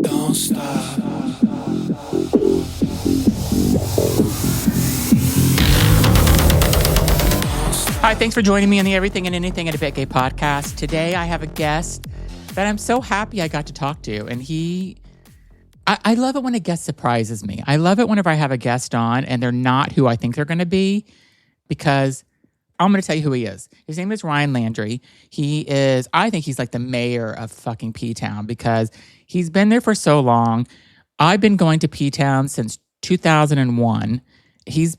Don't stop. Hi, thanks for joining me on the Everything and Anything at a Bit Gay podcast. Today I have a guest that I'm so happy I got to talk to. And I love it when a guest surprises me. I love it whenever I have a guest on and they're not who I think they're going to be, because I'm going to tell you who he is. His name is Ryan Landry. I think he's like the mayor of fucking P-Town because he's been there for so long. I've been going to P-Town since 2001. He's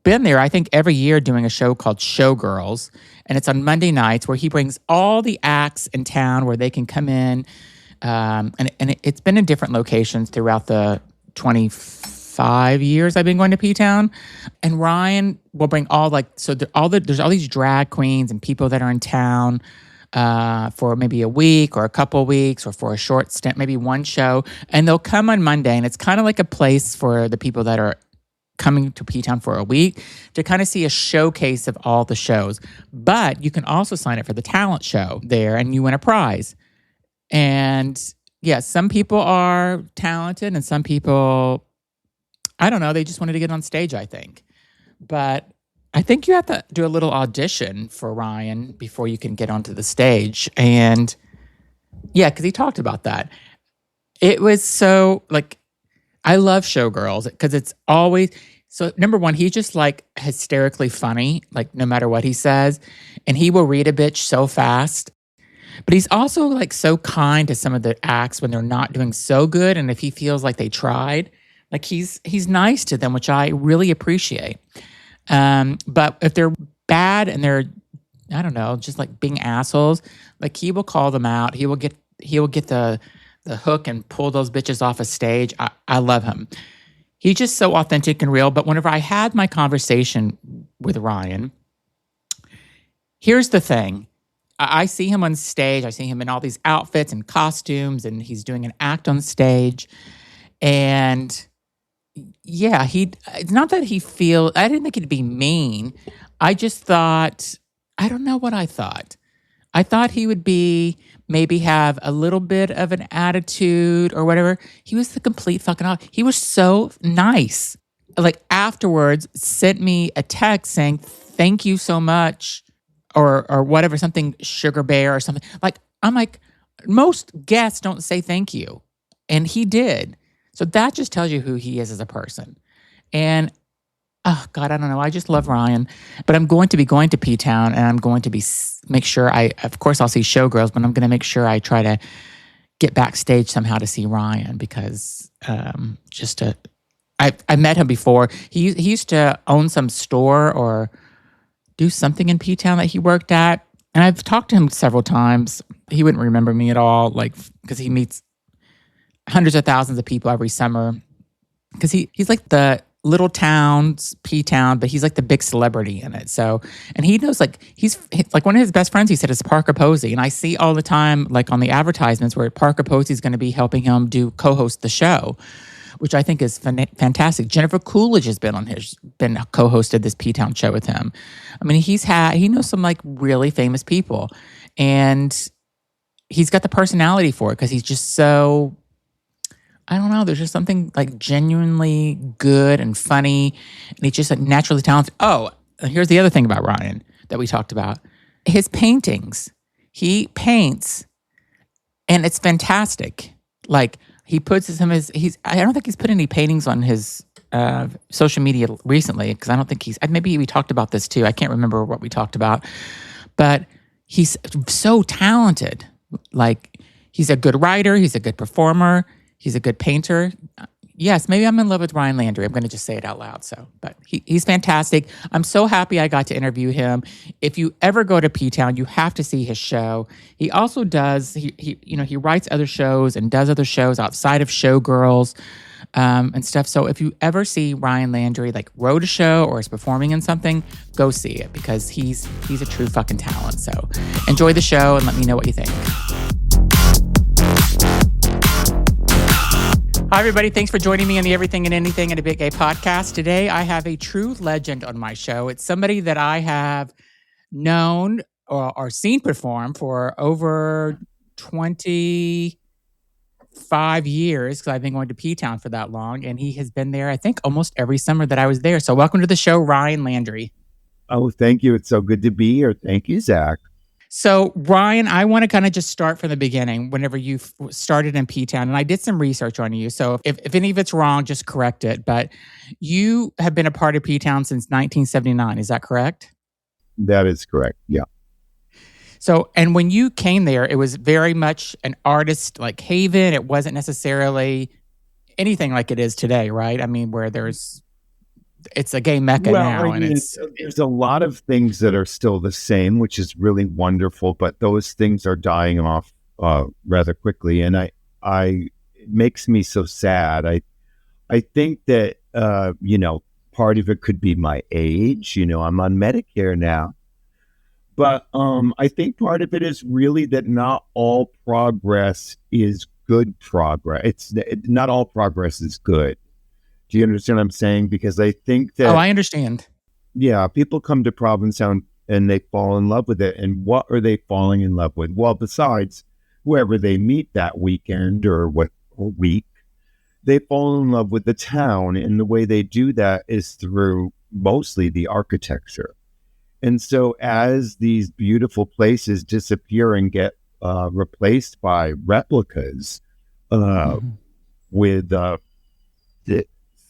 been there, I think, every year doing a show called Showgirls. And it's on Monday nights where he brings all the acts in town where they can come in. And it's been in different locations throughout the 25 years I've been going to P-Town. And Ryan will bring there's all these drag queens and people that are in town for maybe a week or a couple weeks or for a short stint, maybe one show. And they'll come on Monday, and it's kind of like a place for the people that are coming to P-Town for a week to kind of see a showcase of all the shows. But you can also sign up for the talent show there and you win a prize. And yeah, some people are talented and some people, I don't know, they just wanted to get on stage, I think. But I think you have to do a little audition for Ryan before you can get onto the stage. And yeah, because he talked about that. It was so, like, I love Showgirls because it's always, so number one, he's just like hysterically funny, like no matter what he says. And he will read a bitch so fast. But he's also like so kind to some of the acts when they're not doing so good. And if he feels like they tried, like he's nice to them, which I really appreciate. But if they're bad and they're, I don't know, just like being assholes, like he will call them out. He will get the hook and pull those bitches off a stage. I love him. He's just so authentic and real. But whenever I had my conversation with Ryan, here's the thing. I see him on stage. I see him in all these outfits and costumes, and he's doing an act on stage. And yeah, it's not that I didn't think he'd be mean. I just thought, I don't know what I thought. I thought he would maybe have a little bit of an attitude or whatever. He was the complete fucking off. He was so nice. Like afterwards, sent me a text saying, thank you so much. Or whatever, something sugar bear or something. Like, I'm like, most guests don't say thank you. And he did. So that just tells you who he is as a person. And, oh God, I don't know. I just love Ryan. But I'm going to be going to P-Town and I'm going to make sure of course I'll see Showgirls, but I'm going to make sure I try to get backstage somehow to see Ryan because I met him before. He used to own some store or do something in P-Town that he worked at. And I've talked to him several times. He wouldn't remember me at all, like, because he meets hundreds of thousands of people every summer. Because he's like the little town's P-Town, but he's like the big celebrity in it. So, and he knows, like, he's like one of his best friends, he said, is Parker Posey. And I see all the time, like on the advertisements, where Parker Posey is going to be helping him co-host the show, which I think is fantastic. Jennifer Coolidge has been co-hosted this P-Town show with him. I mean, he knows some like really famous people, and he's got the personality for it because he's just so, I don't know, there's just something like genuinely good and funny, and he's just like naturally talented. Oh, and here's the other thing about Ryan that we talked about. His paintings. He paints, and it's fantastic. Like, he puts I don't think he's put any paintings on his social media recently because I don't think maybe we talked about this too. I can't remember what we talked about, but he's so talented. Like, he's a good writer. He's a good performer. He's a good painter. Yes, maybe I'm in love with Ryan Landry. I'm going to just say it out loud. But he's fantastic. I'm so happy I got to interview him. If you ever go to P-Town, you have to see his show. He also does, he writes other shows and does other shows outside of Showgirls and stuff. So if you ever see Ryan Landry, like, wrote a show or is performing in something, go see it because he's a true fucking talent. So enjoy the show and let me know what you think. Hi, everybody. Thanks for joining me on the Everything and Anything at a Bit Gay podcast. Today, I have a true legend on my show. It's somebody that I have known or seen perform for over 25 5 years because I've been going to P-Town for that long, and he has been there, I think, almost every summer that I was there. So welcome to the show, Ryan Landry. Oh, thank you. It's so good to be here. Thank you, Zach. So, Ryan, I want to kind of just start from the beginning whenever you started in P-Town. And I did some research on you. So, if any of it's wrong, just correct it. But you have been a part of P-Town since 1979. Is that correct? That is correct. Yeah. So, and when you came there, it was very much an artist like haven. It wasn't necessarily anything like it is today, right? I mean, where it's a gay mecca Well, now, I and mean, there's a lot of things that are still the same, which is really wonderful, but those things are dying off rather quickly. And it makes me so sad. I think that, part of it could be my age. I'm on Medicare now. But I think part of it is really that not all progress is good progress. Not all progress is good. Do you understand what I'm saying? Because I think oh, that, I understand. yeah, people come to Provincetown and they fall in love with it. And what are they falling in love with? Well, besides whoever they meet that weekend or week, they fall in love with the town. And the way they do that is through mostly the architecture. And so as these beautiful places disappear and get replaced by replicas with the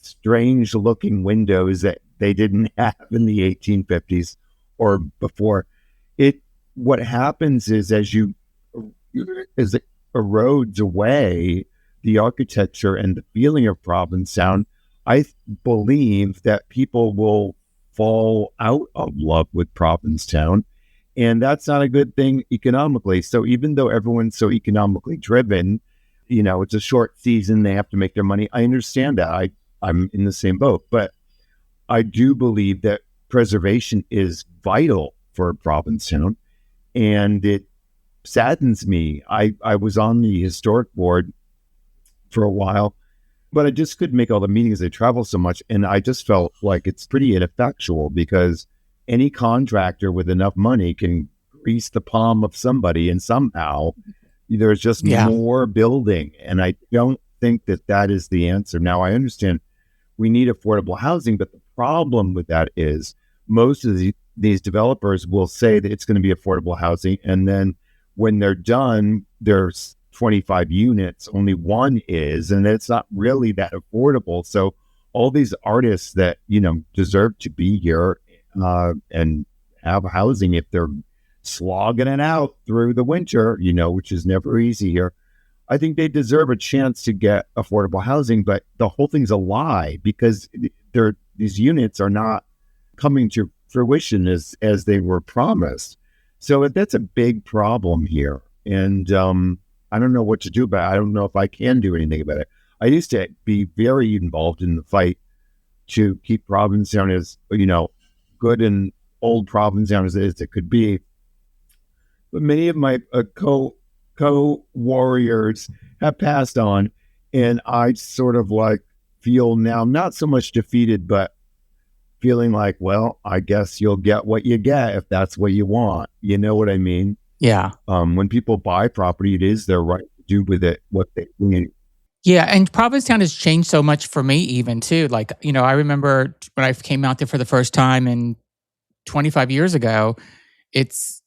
strange looking windows that they didn't have in the 1850s or before, what happens is as it erodes away the architecture and the feeling of Provincetown, I believe that people will fall out of love with Provincetown, and that's not a good thing economically. So even though everyone's so economically driven, it's a short season, they have to make their money. I understand that. I'm in the same boat, but I do believe that preservation is vital for Provincetown, and it saddens me. I was on the historic board for a while, but I just couldn't make all the meetings. I travel so much, and I just felt like it's pretty ineffectual because any contractor with enough money can grease the palm of somebody, and somehow there's just more building. And I don't think that is the answer. Now, I understand we need affordable housing, but the problem with that is most of these developers will say that it's going to be affordable housing, and then when they're done, there's 25 units, only one is, and it's not really that affordable. So all these artists that, deserve to be here and have housing, if they're slogging it out through the winter, which is never easy here, I think they deserve a chance to get affordable housing. But the whole thing's a lie because these units are not coming to fruition as they were promised. So that's a big problem here. And I don't know what to do about it. I don't know if I can do anything about it. I used to be very involved in the fight to keep Provincetown as, good and old Provincetown as it could be. But many of my co-warriors have passed on, and I sort of feel now not so much defeated, but feeling like, well, I guess you'll get what you get if that's what you want. You know what I mean? Yeah. When people buy property, it is their right to do with it what they need. Yeah, and Provincetown has changed so much for me even too. I remember when I came out there for the first time in 25 years ago, it's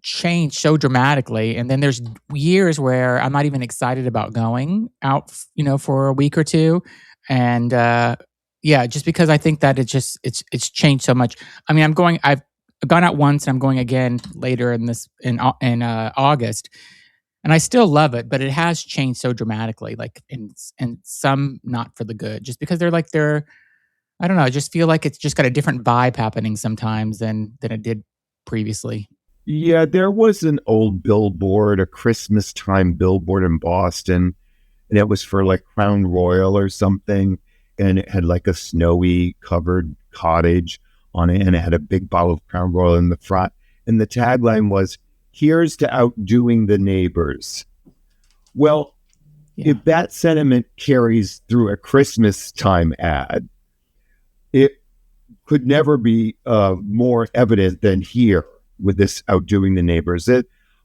changed so dramatically. And then there's years where I'm not even excited about going out, for a week or two. And just because I think that it's changed so much. I mean, I've gone out once and I'm going again later in August. And I still love it, but it has changed so dramatically, and some not for the good, just because I don't know, I just feel like it's just got a different vibe happening sometimes than it did previously. Yeah, there was an old billboard, a Christmas time billboard in Boston, and it was for Crown Royal or something, and it had a snowy covered cottage on it, and it had a big bottle of Crown Royal in the front, and the tagline was, "Here's to outdoing the neighbors." Well, if that sentiment carries through a Christmas time ad, it could never be more evident than here with this outdoing the neighbors.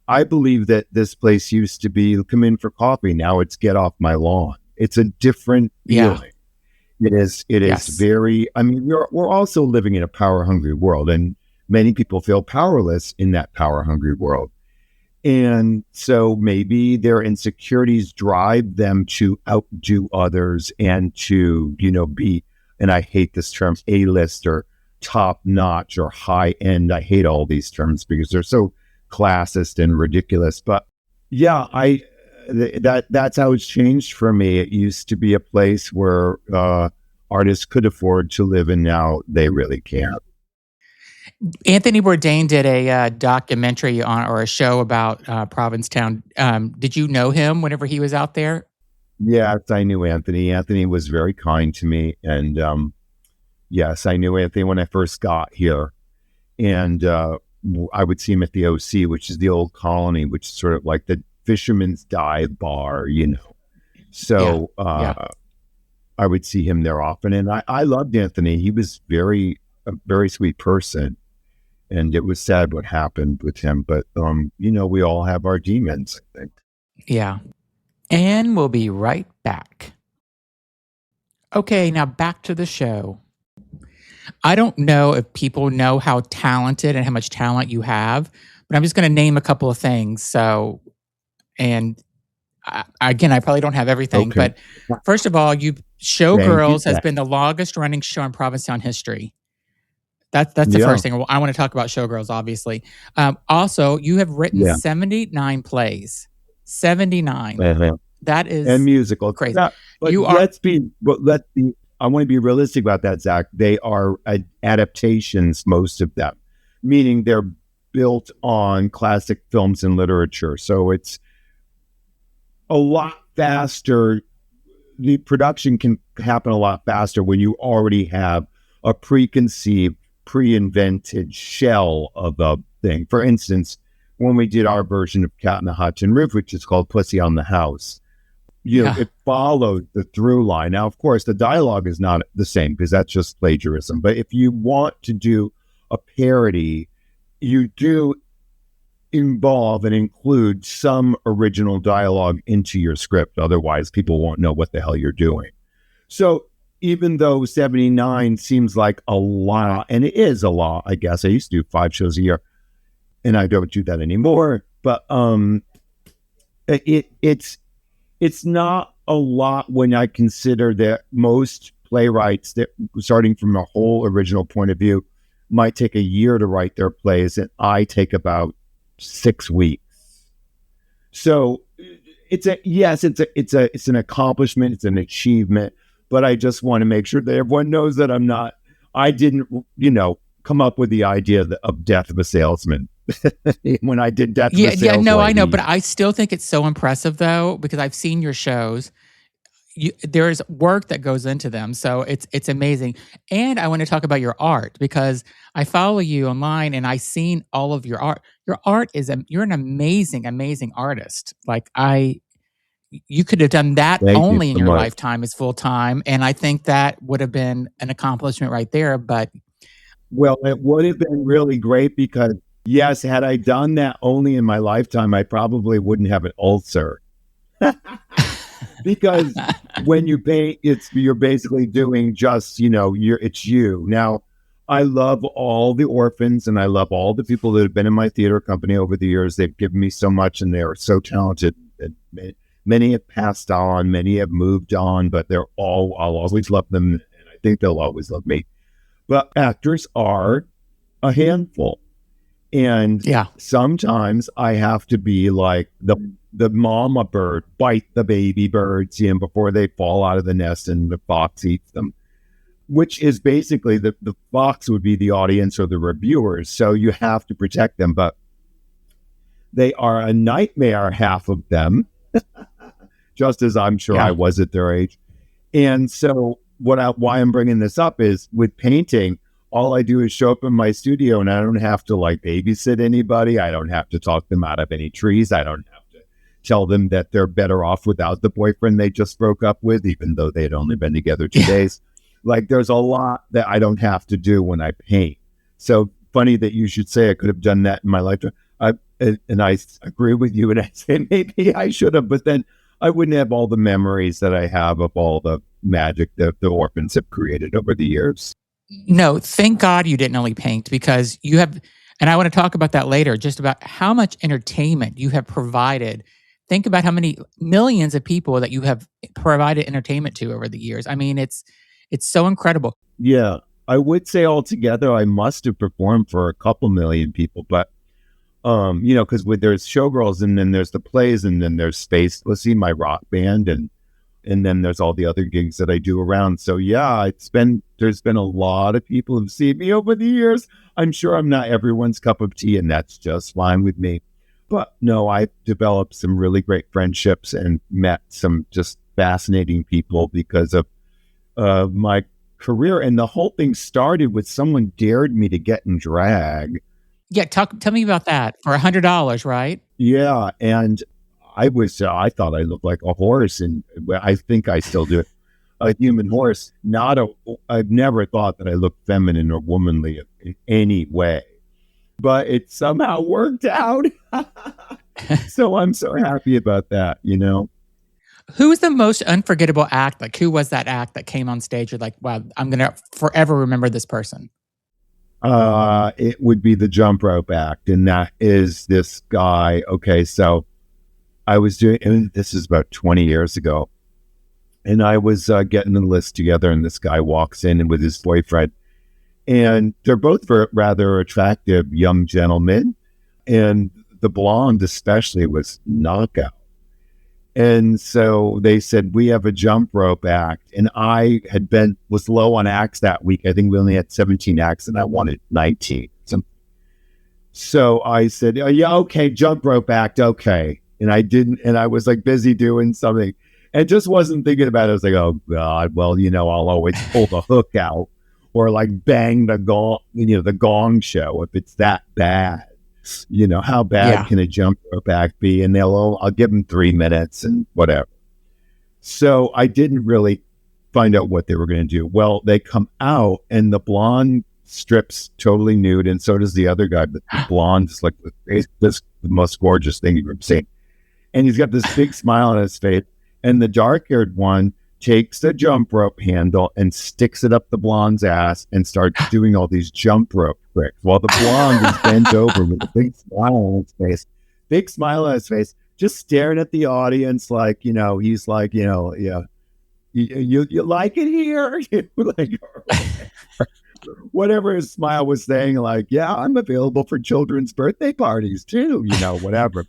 I believe that this place used to be come in for coffee. Now it's get off my lawn. It's a different Yeah. feeling. It is Yes. very, I mean, we're also living in a power hungry world, and many people feel powerless in that power hungry world. And so maybe their insecurities drive them to outdo others and to, be, and I hate this term, A-list or top notch or high end. I hate all these terms because they're so classist and ridiculous. But yeah, that's how it's changed for me. It used to be a place where artists could afford to live, and now they really can't. Anthony Bourdain did a documentary on or a show about Provincetown. Did you know him whenever he was out there? Yes, I knew Anthony. Anthony was very kind to me. And yes, I knew Anthony when I first got here. And I would see him at the OC, which is the old colony, which is sort of like the fisherman's dive bar, So Yeah. I would see him there often. And I loved Anthony. He was a very sweet person. And it was sad what happened with him. But, we all have our demons, I think. Yeah. And we'll be right back. Okay, now back to the show. I don't know if people know how talented and how much talent you have, but I'm just going to name a couple of things. So, and again, I probably don't have everything, Okay. but first of all, Thank Showgirls you. has been the longest running show in Provincetown history. That's the Yeah. first thing. Well, I want to talk about Showgirls, obviously. Also, you have written 79 plays. 79. That is And musical. crazy. Yeah, but let's be. I want to be realistic about that, Zach. They are adaptations, most of them, meaning they're built on classic films and literature. So it's a lot faster. The production can happen a lot faster when you already have a preconceived, pre-invented shell of a thing. For instance, when we did our version of Cat in the Hot Tin Roof, which is called Pussy on the House, it followed the through line. Now, of course, the dialogue is not the same because that's just plagiarism. But if you want to do a parody, you do involve and include some original dialogue into your script. Otherwise, people won't know what the hell you're doing. So even though 79 seems like a lot, and it is a lot, I guess. I used to do 5 shows a year, and I don't do that anymore. But it's not a lot when I consider that most playwrights, that starting from a whole original point of view, might take a year to write their plays, and I take about 6 weeks. So it's an accomplishment, it's an achievement, but I just want to make sure that everyone knows that I didn't, come up with the idea of Death of a Salesman. When I did Death of a Salesman. No, I know, but I still think it's so impressive though, because I've seen your shows. There's work that goes into them, so it's amazing. And I want to talk about your art because I follow you online and I've seen all of your art. Your art you're an amazing, amazing artist. Like you could have done that only in your lifetime as full time, and I think that would have been an accomplishment right there. But well, it would have been really great because yes, had I done that only in my lifetime, I probably wouldn't have an ulcer. Because when you paint, you're basically doing just, it's you. Now, I love all the orphans and I love all the people that have been in my theater company over the years. They've given me so much and they're so talented. Many have passed on, many have moved on, but I'll always love them. And I think they'll always love me. But actors are a handful. And sometimes I have to be like the mama bird, bite the baby birds before they fall out of the nest and the fox eats them, which is basically the fox would be the audience or the reviewers. So you have to protect them, but they are a nightmare, half of them, just as I'm sure I was at their age. And so why I'm bringing this up is with painting, all I do is show up in my studio and I don't have to babysit anybody. I don't have to talk them out of any trees. I don't have to tell them that they're better off without the boyfriend they just broke up with, even though they had only been together 2 days. There's a lot that I don't have to do when I paint. So funny that you should say I could have done that in my lifetime. and I agree with you. And I say maybe I should have, but then I wouldn't have all the memories that I have of all the magic that the orphans have created over the years. No, thank God you didn't only paint because you have, and I want to talk about that later, just about how much entertainment you have provided. Think about how many millions of people that you have provided entertainment to over the years. I mean, it's so incredible. Yeah, I would say altogether I must have performed for a couple million people, but because there's Showgirls and then there's the plays and then there's Space. Let's see, my rock band and then there's all the other gigs that I do around. So yeah, there's been a lot of people who've seen me over the years. I'm sure I'm not everyone's cup of tea, and that's just fine with me. But no, I've developed some really great friendships and met some just fascinating people because of my career. And the whole thing started with someone dared me to get in drag. Yeah, tell me about that for $100, right? Yeah, and I thought I looked like a horse, and I think I still do. A human horse. I've never thought that I looked feminine or womanly in any way, but it somehow worked out. So I'm so happy about that, Who was the most unforgettable act? Like, who was that act that came on stage? You're like, wow, I'm going to forever remember this person. It would be the jump rope act, and that is this guy. Okay, so I was and this is about 20 years ago, and I was getting the list together, and this guy walks in with his boyfriend, and they're both rather attractive young gentlemen, and the blonde especially was knockout. And so they said, we have a jump rope act. And I was low on acts that week. I think we only had 17 acts and I wanted 19. So I said, oh, yeah, okay, jump rope act. Okay. And I didn't, and I was like busy doing something and just wasn't thinking about it. I was like, oh God, well, I'll always pull the hook out or like bang the gong, the gong show if it's that bad. How bad can a jump rope act be? And I'll give them 3 minutes and whatever. So I didn't really find out what they were going to do. Well, they come out and the blonde strips totally nude, and so does the other guy. But the blonde is like the most gorgeous thing you've ever seen. And he's got this big smile on his face. And the dark-haired one takes the jump rope handle and sticks it up the blonde's ass and starts doing all these jump rope tricks while the blonde is bent over with a big smile on his face, just staring at the audience like, he's like, yeah, you like it here? Like, whatever his smile was saying, like, yeah, I'm available for children's birthday parties too, whatever.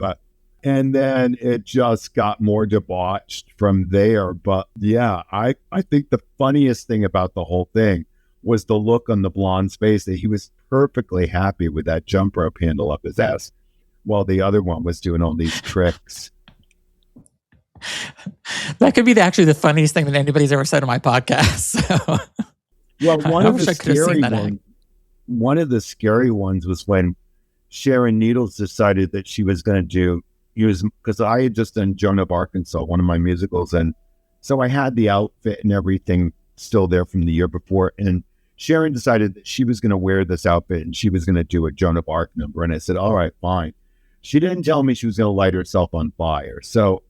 And then it just got more debauched from there. But yeah, I think the funniest thing about the whole thing was the look on the blonde's face that he was perfectly happy with that jump rope handle up his ass while the other one was doing all these tricks. That could be actually the funniest thing that anybody's ever said on my podcast. So. Well, one of the scary ones was when Sharon Needles decided that she was going to because I had just done Joan of Arkansas, one of my musicals. And so I had the outfit and everything still there from the year before. And Sharon decided that she was going to wear this outfit and she was going to do a Joan of Arc number. And I said, all right, fine. She didn't tell me she was going to light herself on fire. So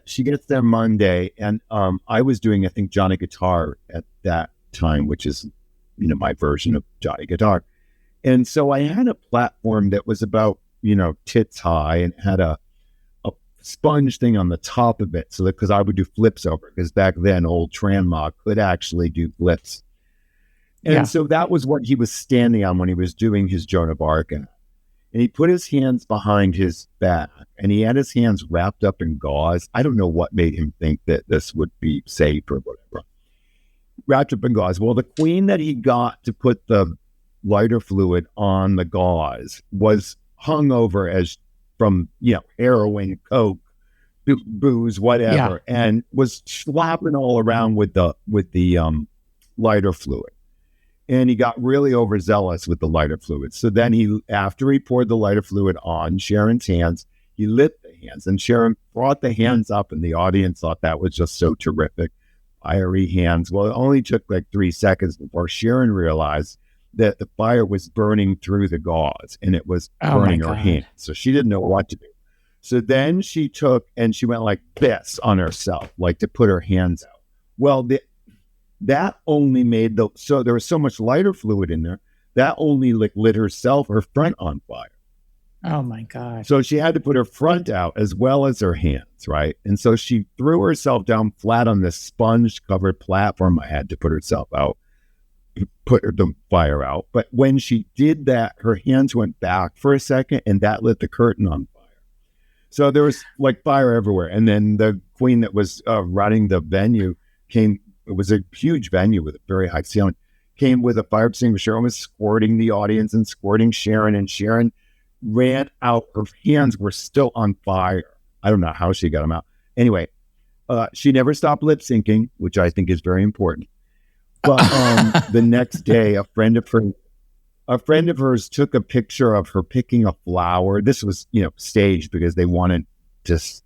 she gets there Monday, and I was doing, I think, Johnny Guitar at that time, which is, my version of Johnny Guitar. And so I had a platform that was about, tits high and had a sponge thing on the top of it. So that, because I would do flips over, because back then old Tranmog could actually do flips. And so that was what he was standing on when he was doing his Joan of Arc. And he put his hands behind his back and he had his hands wrapped up in gauze. I don't know what made him think that this would be safe or whatever. Wrapped up in gauze. Well, the queen that he got to put the lighter fluid on the gauze was hung over as from, heroin, coke, booze, whatever, and was slapping all around with the lighter fluid. And he got really overzealous with the lighter fluid. So then after he poured the lighter fluid on Sharon's hands, he lit the hands, and Sharon brought the hands up, and the audience thought that was just so terrific. Fiery hands. Well, it only took like 3 seconds before Sharon realized that the fire was burning through the gauze and it was Oh my burning her God. hand. So she didn't know what to do. So then she took and she went like this on herself, like to put her hands out. Well, that only made so there was so much lighter fluid in there that only like lit her front on fire. Oh my God. So she had to put her front out as well as her hands, right? And so she threw herself down flat on this sponge covered platform I had to put herself out, put the fire out. But when she did that, her hands went back for a second and that lit the curtain on fire. So there was like fire everywhere. And then the queen that was running the venue came. It was a huge venue with a very high ceiling, came with a fire extinguisher and was squirting the audience and squirting Sharon. And Sharon ran out. Her hands were still on fire. I don't know how she got them out. Anyway, she never stopped lip syncing, which I think is very important. But the next day, a friend of hers took a picture of her picking a flower. This was, staged because they wanted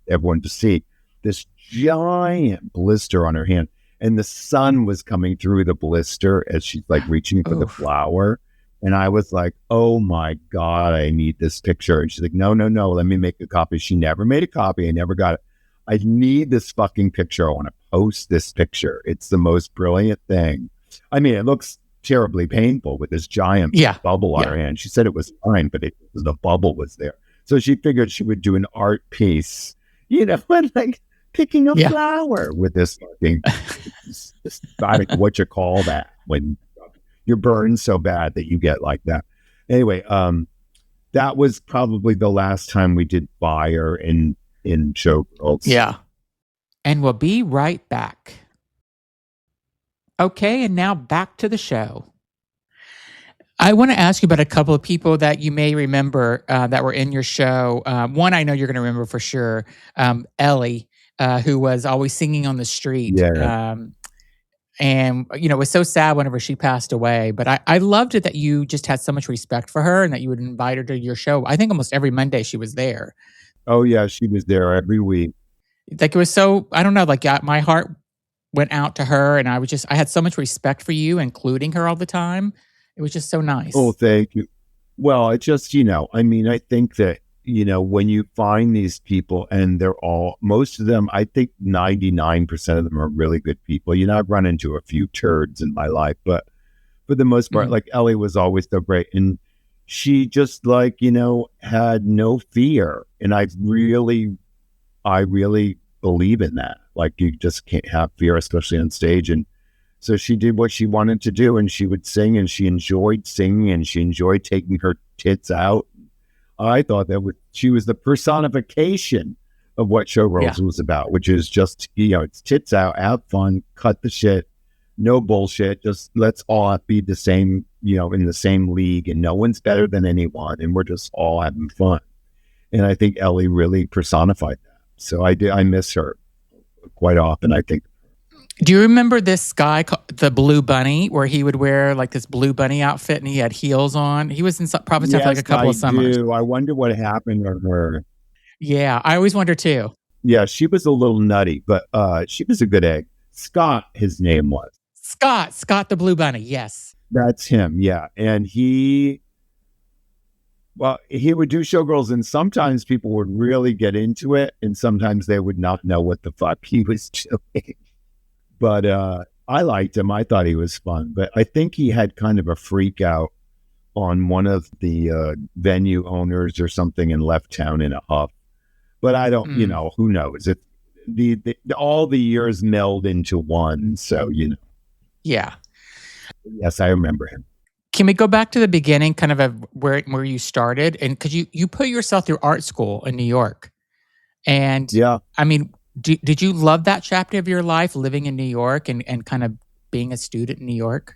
everyone to see this giant blister on her hand. And the sun was coming through the blister as she's like reaching for the flower. And I was like, oh my God, I need this picture. And she's like, no, let me make a copy. She never made a copy. I never got it. I need this fucking picture. I want to post this picture. It's the most brilliant thing. I mean, it looks terribly painful with this giant bubble on her hand. She said it was fine, but the bubble was there. So she figured she would do an art piece, and like picking a flower with this fucking, I don't know what you call that when you're burned so bad that you get like that. Anyway, that was probably the last time we did fire in Showgirls. Yeah. And we'll be right back. Okay, and now back to the show. I want to ask you about a couple of people that you may remember that were in your show. One I know you're going to remember for sure, Ellie, who was always singing on the street. Yeah. And, it was so sad whenever she passed away. But I loved it that you just had so much respect for her and that you would invite her to your show. I think almost every Monday she was there. Oh, yeah, she was there every week. Like it was so, I don't know, like my heart went out to her and I had so much respect for you, including her all the time. It was just so nice. Oh, thank you. Well, it just, I think that, when you find these people and most of them, I think 99% of them are really good people. I've run into a few turds in my life, but for the most part, like Ellie was always so great. And she just had no fear. And I really believe in that. Like you just can't have fear, especially on stage. And so she did what she wanted to do and she would sing and she enjoyed singing and she enjoyed taking her tits out. I thought she was the personification of what Showgirls was about, which is just, it's tits out, have fun, cut the shit, no bullshit. Just let's all be the same, in the same league and no one's better than anyone. And we're just all having fun. And I think Ellie really personified that. So I miss her quite often, I think. Do you remember this guy, the Blue Bunny, where he would wear like this Blue Bunny outfit and he had heels on? He was in Provincetown for like a couple of summers. I wonder what happened to her. Yeah, I always wonder too. Yeah, she was a little nutty, but she was a good egg. Scott, his name was. Scott the Blue Bunny, yes. That's him, yeah. And he would do Showgirls, and sometimes people would really get into it, and sometimes they would not know what the fuck he was doing. But I liked him. I thought he was fun. But I think he had kind of a freak out on one of the venue owners or something and left town in a huff. But I don't, who knows? All the years meld into one. So, Yeah. Yes, I remember him. Can we go back to the beginning, kind of where you started? And because you put yourself through art school in New York. And I mean, did you love that chapter of your life, living in New York and kind of being a student in New York?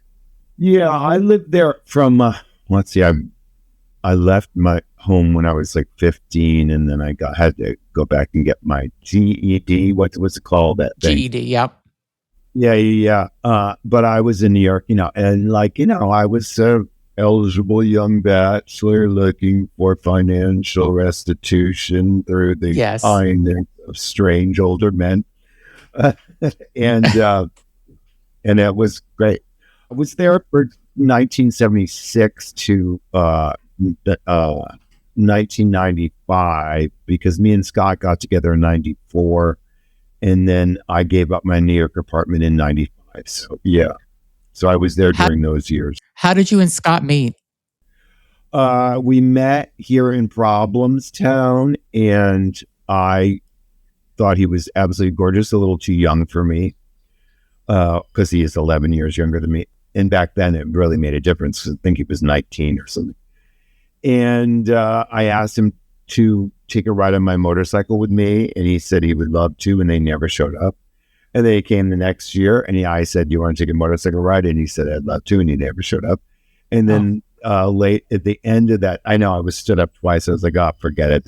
Yeah, I lived there from, let's see, I left my home when I was like 15 and then I had to go back and get my GED. What's it called? That thing? GED, yep. Yeah. But I was in New York, and I was eligible young bachelor looking for financial restitution through the kindness of strange older men. And it was great. I was there for 1976 to 1995, because me and Scott got together in 94, and then I gave up my New York apartment in 95. So yeah, so I was there How during those years. how did you and Scott meet? We met here in Provincetown, and I thought he was absolutely gorgeous, a little too young for me, because he is 11 years younger than me. And back then, it really made a difference, 'cause I think he was 19 or something. And I asked him to take a ride on my motorcycle with me, and he said he would love to, and they never showed up. And then he came the next year, and I said, "Do you want to take a motorcycle ride?" And he said, "I'd love to," and he never showed up. And Oh, then late at the end of that, I know I was stood up twice. I was like, "Oh, forget it.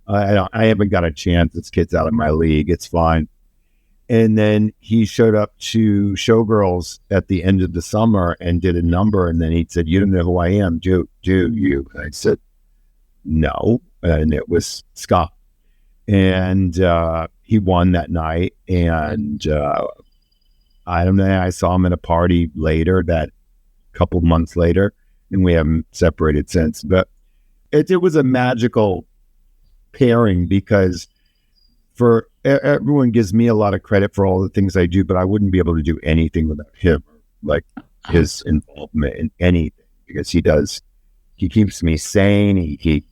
I haven't got a chance. This kid's out of my league. It's fine." And then he showed up to Showgirls at the end of the summer and did a number. And then he said, "You don't know who I am, do you?" And I said, "No." And it was Scott. And he won that night. And I don't know, I saw him at a party later, that couple months later, and we haven't separated since. But it was a magical pairing, because everyone gives me a lot of credit for all the things I do, but I wouldn't be able to do anything without him, like his involvement in anything, because he keeps me sane. He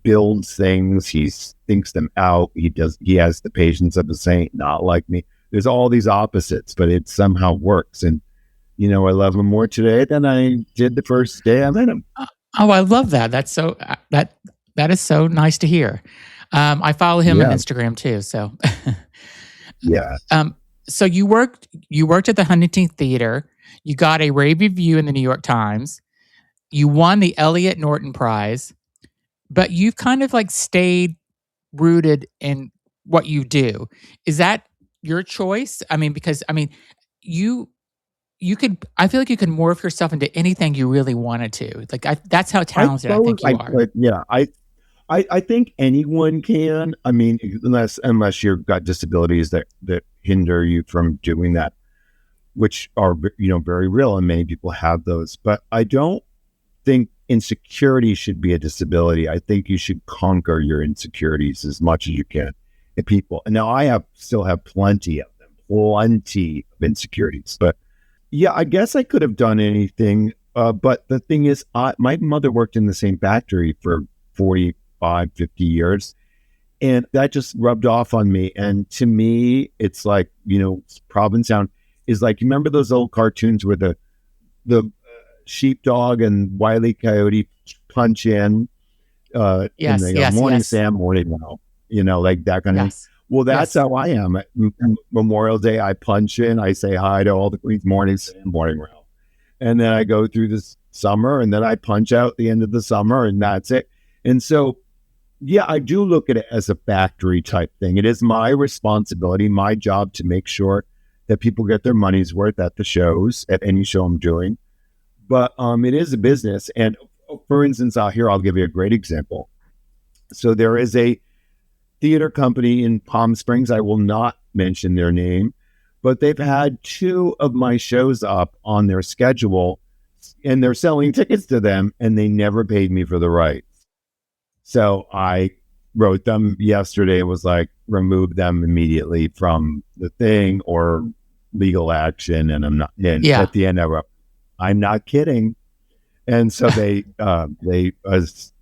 builds things, he thinks them out. He has the patience of a saint, not like me. There's all these opposites, but it somehow works. And, I love him more today than I did the first day I met him. oh, I love that. That's so that is so nice to hear. I follow him on Yeah. Instagram too. So, Yeah. so you worked at the Huntington Theater. You got a rave review in the New York Times. You won the Elliot Norton Prize, but you've kind of like stayed rooted in what you do. Is that your choice? I mean, because you could. I feel like you could morph yourself into anything you really wanted to. Like that's how I talented I suppose think you I are. could. Yeah. I think anyone can. I mean, unless you've got disabilities that hinder you from doing that, which are very real, and many people have those. But I don't think insecurity should be a disability. I think you should conquer your insecurities as much as you can. And people, and now still have plenty of them, plenty of insecurities. But yeah, I guess I could have done anything. But the thing is, my mother worked in the same factory for 45, 50 years. And that just rubbed off on me. And to me, it's like, Provincetown is like, you remember those old cartoons where the sheepdog and Wile E. Coyote punch in and Yes, they go, yes, "Morning, yes, Sam, morning, Ralph," like that kind of thing. yes, Well, that's yes. how I am. At Memorial Day, I punch in, I say hi to all the queens, "Morning, Sam, morning, Ralph." And then I go through this summer, and then I punch out the end of the summer, and that's it. And so, yeah, I do look at it as a factory type thing. It is my responsibility, my job, to make sure that people get their money's worth at the shows, at any show I'm doing. But it is a business. And for instance, I'll give you a great example. So there is a theater company in Palm Springs. I will not mention their name, but they've had 2 of my shows up on their schedule, and they're selling tickets to them, and they never paid me for the rights. So I wrote them yesterday and was like, remove them immediately from the thing or legal action. And I'm not, and Yeah. at the end I wrote, "I'm not kidding." And so they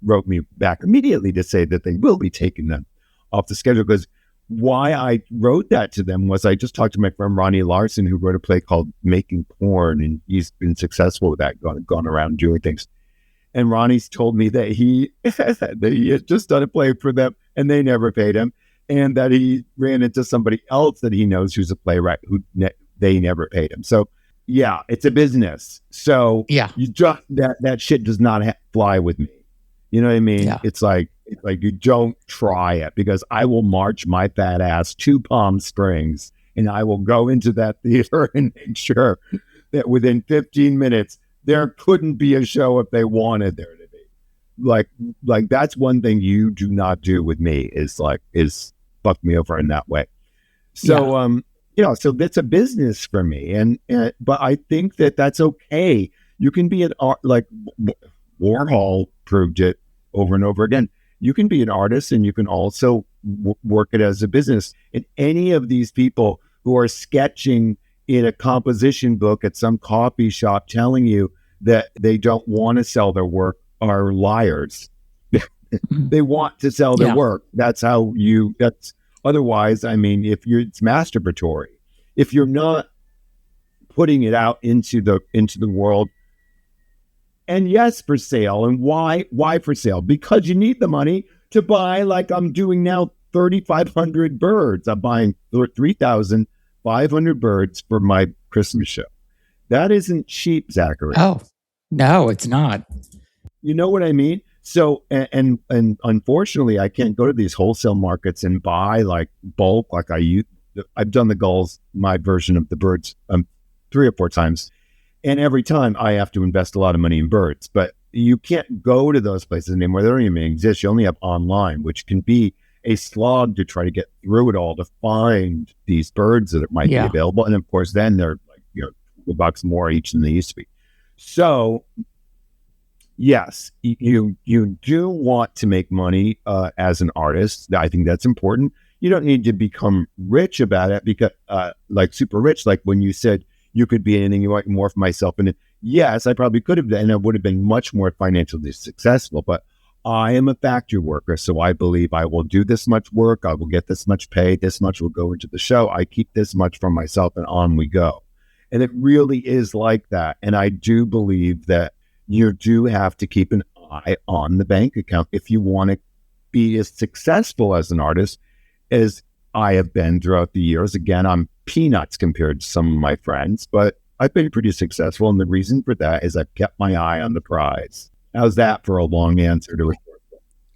wrote me back immediately to say that they will be taking them off the schedule. Because why I wrote that to them was I just talked to my friend Ronnie Larson, who wrote a play called Making Porn, and he's been successful with that, gone around doing things. And Ronnie's told me that he that he had just done a play for them and they never paid him, and that he ran into somebody else that he knows who's a playwright who they never paid him. So yeah, it's a business. So Yeah. you just that shit does not fly with me. You know what I mean? Yeah. It's like you don't try it, because I will march my fat ass to Palm Springs, and I will go into that theater and make sure that within 15 minutes there couldn't be a show if they wanted there to be. Like that's one thing you do not do with me, is fuck me over in that way. So So that's a business for me. But I think that that's okay. You can be an art, like Warhol proved it over and over again. You can be an artist and you can also work it as a business. And any of these people who are sketching in a composition book at some coffee shop telling you that they don't want to sell their work are liars. They want to sell their work. That's otherwise, I mean, it's masturbatory. If you're not putting it out into the world, and yes, for sale. And why for sale? Because you need the money to buy, like I'm doing now, 3,500 birds. I'm buying 3,500 birds for my Christmas show. That isn't cheap, Zachary. Oh, no, it's not. You know what I mean? So, and unfortunately, I can't go to these wholesale markets and buy like bulk like I used. I've done the gulls, my version of the birds, 3 or 4 times. And every time I have to invest a lot of money in birds. But you can't go to those places anymore. They don't even exist. You only have online, which can be a slog to try to get through it all to find these birds that might be available. And of course, then they're like, $2 more each than they used to be. So, yes, you do want to make money as an artist. I think that's important. You don't need to become rich about it because, like super rich, like when you said you could be anything you want, more for myself. And yes, I probably could have been, and I would have been much more financially successful. But I am a factory worker, so I believe I will do this much work. I will get this much pay. This much will go into the show. I keep this much for myself, and on we go. And it really is like that. And I do believe that you do have to keep an eye on the bank account if you want to be as successful as an artist as I have been throughout the years. Again, I'm peanuts compared to some of my friends, but I've been pretty successful. And the reason for that is I've kept my eye on the prize. How's that for a long answer to it?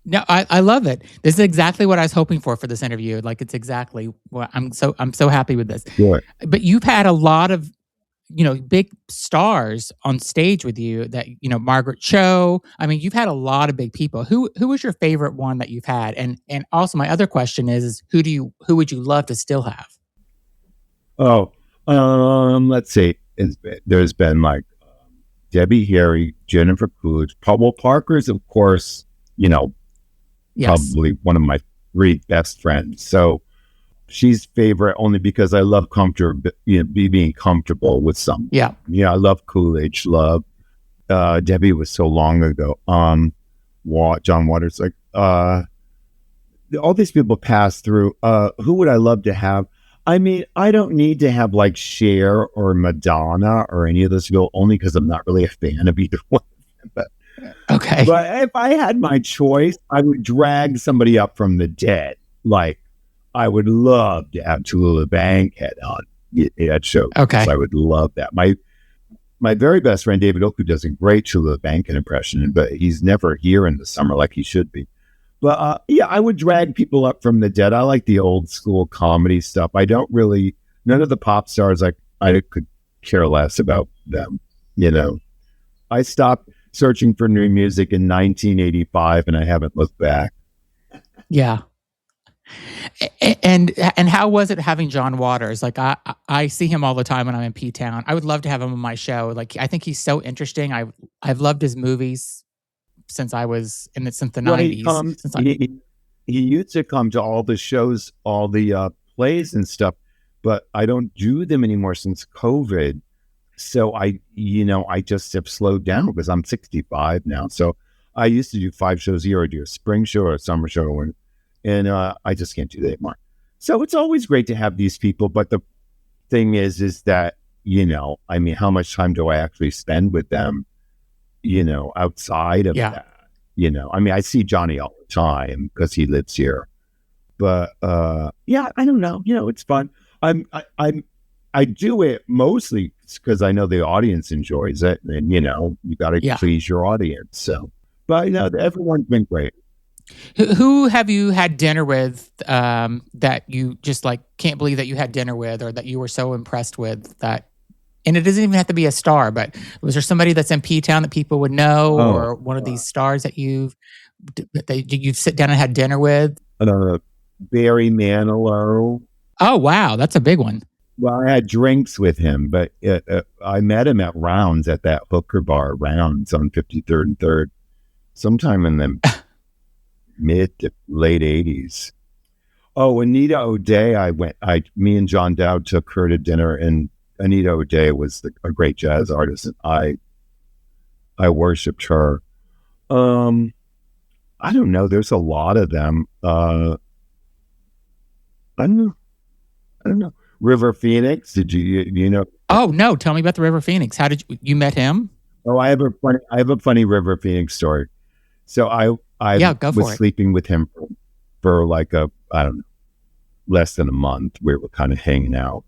No, I love it. This is exactly what I was hoping for this interview. Like, it's exactly what I'm so happy with this. Good. But you've had a lot of, big stars on stage with you that, Margaret Cho. I mean, you've had a lot of big people. Who was your favorite one that you've had? And also my other question is who would you love to still have? Oh, let's see. There's been like Debbie Harry, Jennifer Coolidge, Paul Parker's, of course, probably one of my 3 best friends. So she's favorite only because I love being comfortable with someone. Yeah. Yeah, I love Coolidge. Love Debbie was so long ago. John Waters, like all these people pass through. Who would I love to have? I mean, I don't need to have like Cher or Madonna or any of those people, only because I'm not really a fan of either one of them. Okay. But if I had my choice, I would drag somebody up from the dead. Like, I would love to have Tallulah Bankhead on at shows. Okay. I would love that. My very best friend, David Oakley, does a great Tallulah Bankhead impression, but he's never here in the summer like he should be. But I would drag people up from the dead. I like the old school comedy stuff. I don't really, none of the pop stars, I could care less about them. I stopped searching for new music in 1985 and I haven't looked back. Yeah. And how was it having John Waters? Like I see him all the time when I'm in P-Town. I would love to have him on my show. Like, I think he's so interesting. I've loved his movies since I was since the 90s. He used to come to all the shows, all the plays and stuff, but I don't do them anymore since COVID. So I just have slowed down because I'm 65 now. So I used to do 5 shows a year. I do a spring show or a summer show, and I just can't do that anymore. So it's always great to have these people. But the thing is that, I mean, how much time do I actually spend with them, outside of that? I mean, I see Johnny all the time because he lives here. But I don't know. It's fun. I do it mostly because I know the audience enjoys it, and you got to please your audience. So, but everyone's been great. Who have you had dinner with that you just like can't believe that you had dinner with, or that you were so impressed with that? And it doesn't even have to be a star, but was there somebody that's in P-Town that people would know, or one of these stars that you've sit down and had dinner with? Barry Manilow. Oh wow, that's a big one. Well, I had drinks with him, but I met him at Rounds at that hooker bar, Rounds on 53rd and 3rd, sometime in the mid to late 80s. Oh, Anita O'Day, me and John Dowd took her to dinner, and Anita O'Day was a great jazz artist, and I worshipped her. I don't know. There's a lot of them. I don't know. I don't know. River Phoenix. Did you know? Oh no! Tell me about the River Phoenix. How did you met him? Oh, I have a funny River Phoenix story. So I was sleeping with him for like I don't know, less than a month. We were kind of hanging out,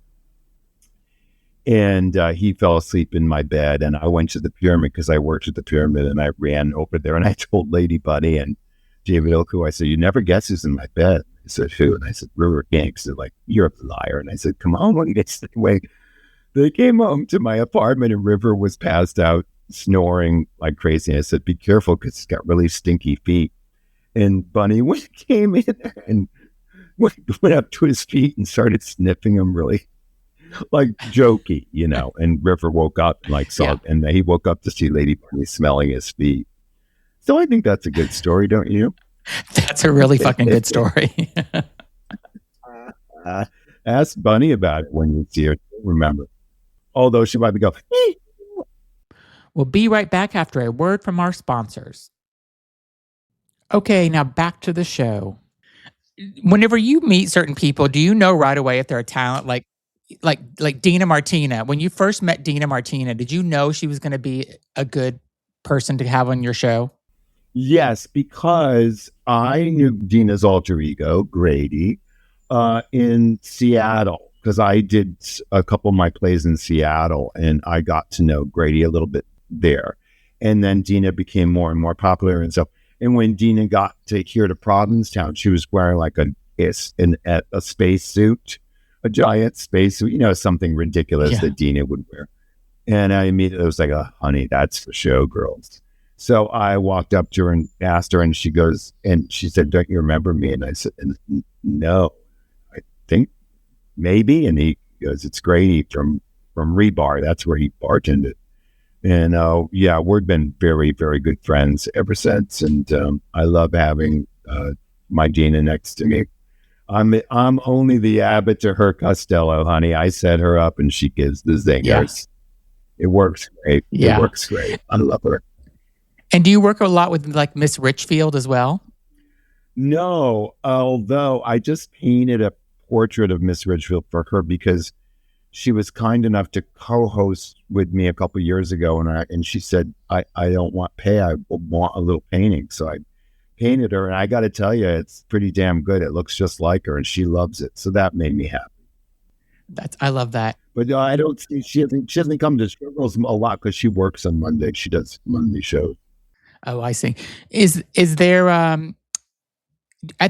and he fell asleep in my bed, and I went to the pyramid because I worked at the pyramid, and I ran over there, and I told Lady Bunny and David Ilku, I said, "You never guess who's in my bed." I said, "Who?" And I said, "River Phoenix." They're like, "You're a liar." And I said, "Come on, when you get away." They came home to my apartment, and River was passed out, snoring like crazy. And I said, "Be careful, because he's got really stinky feet." And Bunny came in and went up to his feet and started sniffing them really like jokey, And River woke up and saw, and he woke up to see Lady Bunny smelling his feet. So I think that's a good story, don't you? That's a really fucking good story. Ask Bunny about it when you see her. Remember. Although she might be going, hey. We'll be right back after a word from our sponsors. Okay, now back to the show. Whenever you meet certain people, do you know right away if they're a talent? Like Dina Martina. When you first met Dina Martina, did you know she was going to be a good person to have on your show? Yes, because I knew Dina's alter ego, Grady, in Seattle, because I did a couple of my plays in Seattle, and I got to know Grady a little bit there. And then Dina became more and more popular and stuff. And when Dina got here to Provincetown, she was wearing like a spacesuit, a giant spacesuit, something ridiculous that Dina would wear. And I immediately was like, "Oh, honey, that's for Showgirls." So I walked up to her and asked her, and she said, "Don't you remember me?" And I said, "No, I think maybe." And he goes, "It's Grady from Rebar. That's where he bartended." And we've been very, very good friends ever since. And I love having my Dina next to me. I'm only the Abbott to her Costello, honey. I set her up, and she gives the zingers. Yeah. It works great. Yeah. It works great. I love her. And do you work a lot with like Miss Richfield as well? No, although I just painted a portrait of Miss Richfield for her because she was kind enough to co-host with me a couple of years ago, and she said, I don't want pay, I want a little painting. So I painted her, and I got to tell you, it's pretty damn good. It looks just like her, and she loves it. So that made me happy. I love that. But I don't see, she hasn't come to Showgirls a lot because she works on Monday. She does Monday shows. Oh, I see. Is there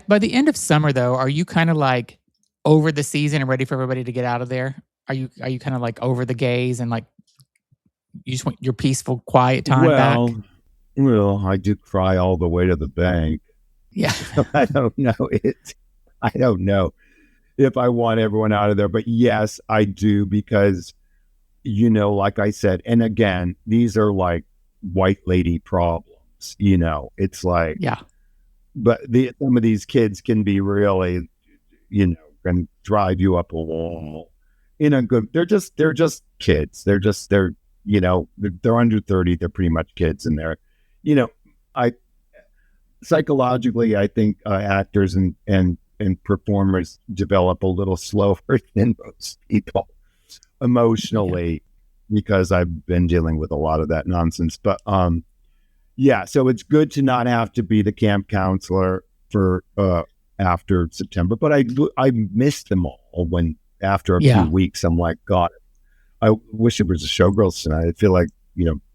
by the end of summer though, are you kind of like over the season and ready for everybody to get out of there? Are you kind of like over the gays and like you just want your peaceful, quiet time back? Well, I do cry all the way to the bank. Yeah. So I don't know I don't know if I want everyone out of there, but yes, I do, because like I said, and again, these are like white lady problems. It's like, yeah, but some of these kids can be really, can drive you up a wall in a good, they're just kids. They're under 30. They're pretty much kids, and they're, psychologically, I think actors and performers develop a little slower than most people emotionally, because I've been dealing with a lot of that nonsense. But so it's good to not have to be the camp counselor for after September. But I missed them all when after a few weeks. I'm like, God, I wish it was a Showgirls tonight. I feel like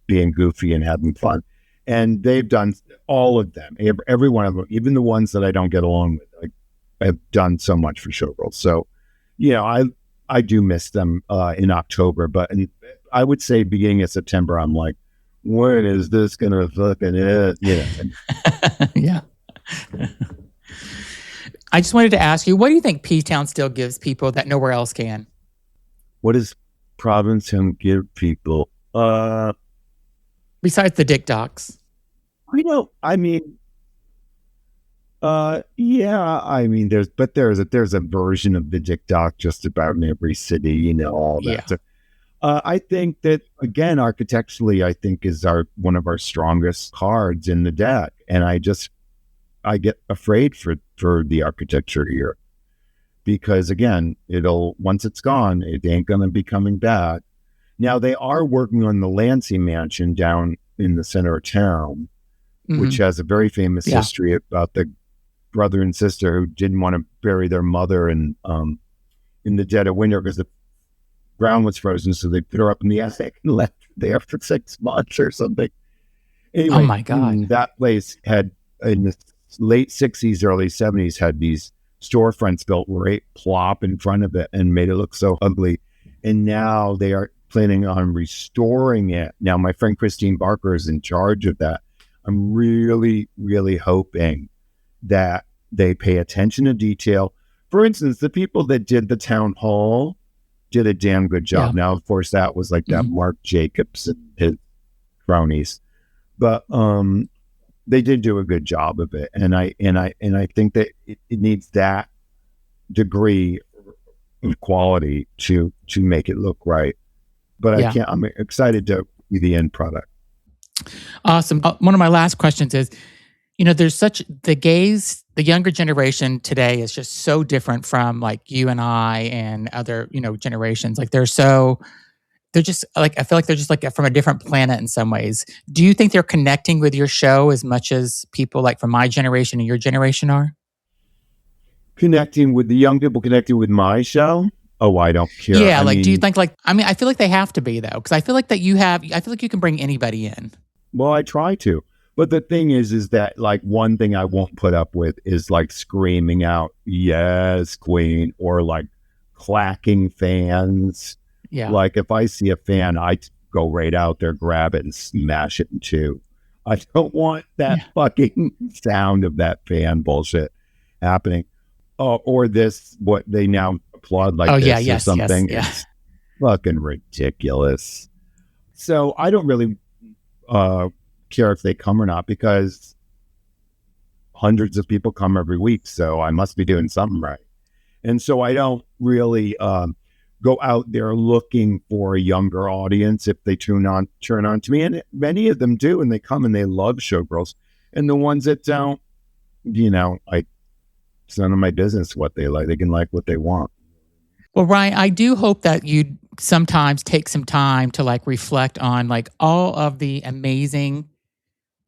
being goofy and having fun. And they've done all of them, every one of them, even the ones that I don't get along with. I've done so much for Showgirls. So, I do miss them in October, but I would say beginning of September, I'm like, when is this going to fucking hit? Yeah. I just wanted to ask you, what do you think P-Town still gives people that nowhere else can? What does Provincetown give people? Besides the dick docs. I mean, yeah, I mean, there's a version of the Dick Doc just about in every city, all that. Yeah. So, I think that again, architecturally, I think is one of our strongest cards in the deck, and I get afraid for the architecture here because again, once it's gone, it ain't gonna be coming back. Now they are working on the Lansing Mansion down in the center of town, which has a very famous history about the brother and sister who didn't want to bury their mother in the dead of winter because the ground was frozen, so they put her up in the attic and left her there for 6 months or something. Anyway, oh my God. That place had in the late 60s, early 70s had these storefronts built right plop in front of it and made it look so ugly. And now they are planning on restoring it. Now my friend Christine Barker is in charge of that. I'm really, really hoping that they pay attention to detail. For instance, the people that did the town hall did a damn good job. Now, of course, that was like that Mark Jacobs and his cronies, but they did do a good job of it. And I think that it needs that degree of quality to make it look right. But I'm excited to see the end product. Awesome. One of my last questions is, there's the younger generation today is just so different from like you and I and other, generations. Like they're just like, I feel like they're just like from a different planet in some ways. Do you think they're connecting with your show as much as people like from my generation and your generation are? Connecting with the young people, connecting with my show? Oh, I don't care. Yeah. Do you think I feel like they have to be though. Cause I feel like I feel like you can bring anybody in. Well, I try to. But the thing is that like one thing I won't put up with is like screaming out, yes, queen, or like clacking fans. Yeah. Like if I see a fan, I go right out there, grab it and smash it in two. I don't want that fucking sound of that fan bullshit happening. Or this, what they now applaud like this or something. It's fucking ridiculous. So I don't really care if they come or not because hundreds of people come every week, so I must be doing something right. And so I don't really go out there looking for a younger audience if they turn on to me, and many of them do, and they come and they love Showgirls. And the ones that don't, it's none of my business what they like. They can like what they want. Well, Ryan, I do hope that you sometimes take some time to like reflect on like all of the amazing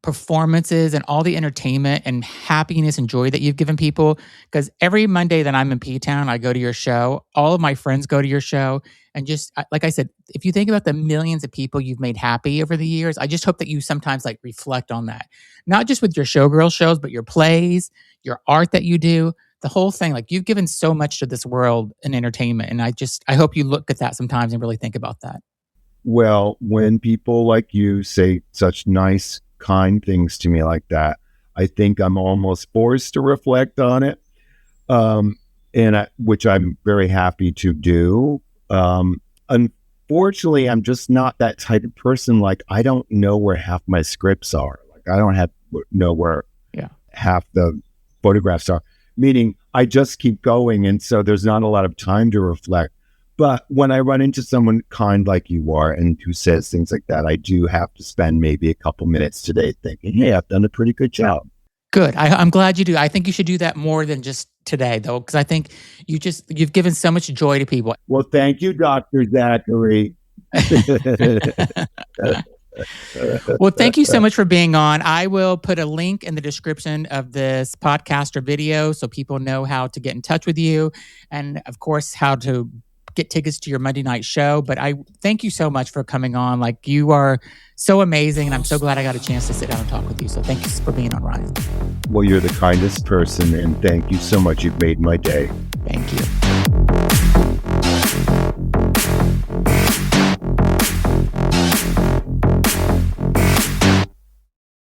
performances and all the entertainment and happiness and joy that you've given people. Because every Monday that I'm in P-Town, I go to your show. All of my friends go to your show. And just like I said, if you think about the millions of people you've made happy over the years, I just hope that you sometimes like reflect on that. Not just with your Showgirl shows, but your plays, your art that you do, the whole thing. Like you've given so much to this world in entertainment. And I hope you look at that sometimes and really think about that. Well, when people like you say such nice, kind things to me like that, I think I'm almost forced to reflect on it, which I'm very happy to do. Unfortunately, I'm just not that type of person. Like I don't know where half my scripts are. Like I don't know where half the photographs are. Meaning, I just keep going, and so there's not a lot of time to reflect. But when I run into someone kind like you are and who says things like that, I do have to spend maybe a couple minutes today thinking, hey, I've done a pretty good job. Good. I'm glad you do. I think you should do that more than just today, though, because I think you've given so much joy to people. Well, thank you, Dr. Zachary. Well, thank you so much for being on. I will put a link in the description of this podcast or video so people know how to get in touch with you and, of course, how to get tickets to your Monday night show. But I thank you so much for coming on. Like you are so amazing, and I'm so glad I got a chance to sit down and talk with you. So thank you for being on, Ryan. Well, you're the kindest person, and thank you so much. You've made my day.